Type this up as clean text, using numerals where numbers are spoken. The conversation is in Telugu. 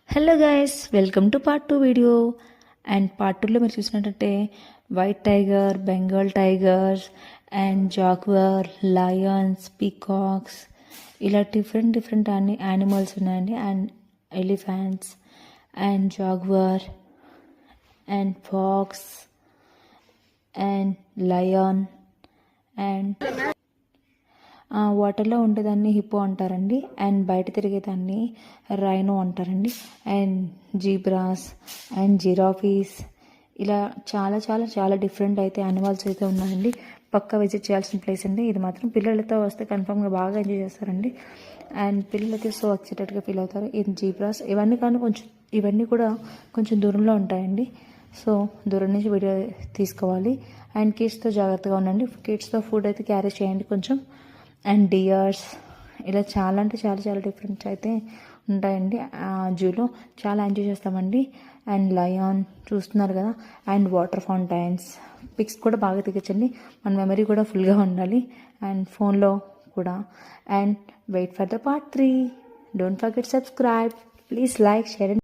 Hello guys, welcome to part 2 video. And part 2లో మీరు చూసినట్టయితే white tiger, Bengal tigers and Jaguar, Lions, peacocks ఇలా డిఫరెంట్ యానిమల్స్ ఉన్నాయండి. And elephants and Jaguar and pox and lion and వాటర్లో ఉండేదాన్ని హిప్పో అంటారండి. అండ్ బయట తిరిగేదాన్ని రైనో అంటారండి. అండ్ జీబ్రాస్ అండ్ జిరాఫీస్ ఇలా చాలా చాలా చాలా డిఫరెంట్ అయితే యానిమల్స్ అయితే ఉన్నాయండి. పక్కా విజిట్ చేయాల్సిన ప్లేస్ అండి ఇది మాత్రం. పిల్లలతో వస్తే కన్ఫామ్గా బాగా ఎంజాయ్ చేస్తారండి. అండ్ పిల్లలైతే సో ఎక్సైటెడ్గా ఫీల్ అవుతారు. ఇది జీబ్రాస్ ఇవన్నీ కూడా కొంచెం దూరంలో ఉంటాయండి. సో దూరం నుంచి వీడియో తీసుకోవాలి. అండ్ కిడ్స్తో జాగ్రత్తగా ఉండండి. కిడ్స్తో ఫుడ్ అయితే క్యారీ చేయండి కొంచెం. అండ్ డియర్స్ ఇలా చాలా అంటే చాలా చాలా డిఫరెంట్ అయితే ఉంటాయండి. జూలో చాలా ఎంజాయ్ చేస్తామండి. అండ్ లయాన్ చూస్తున్నారు కదా. అండ్ వాటర్ ఫౌంటైన్స్, పిక్స్ కూడా బాగా దిగచ్చండి. మన మెమరీ కూడా ఫుల్గా ఉండాలి అండ్ ఫోన్లో కూడా. And wait for the part 3. Don't forget subscribe. Please like, share.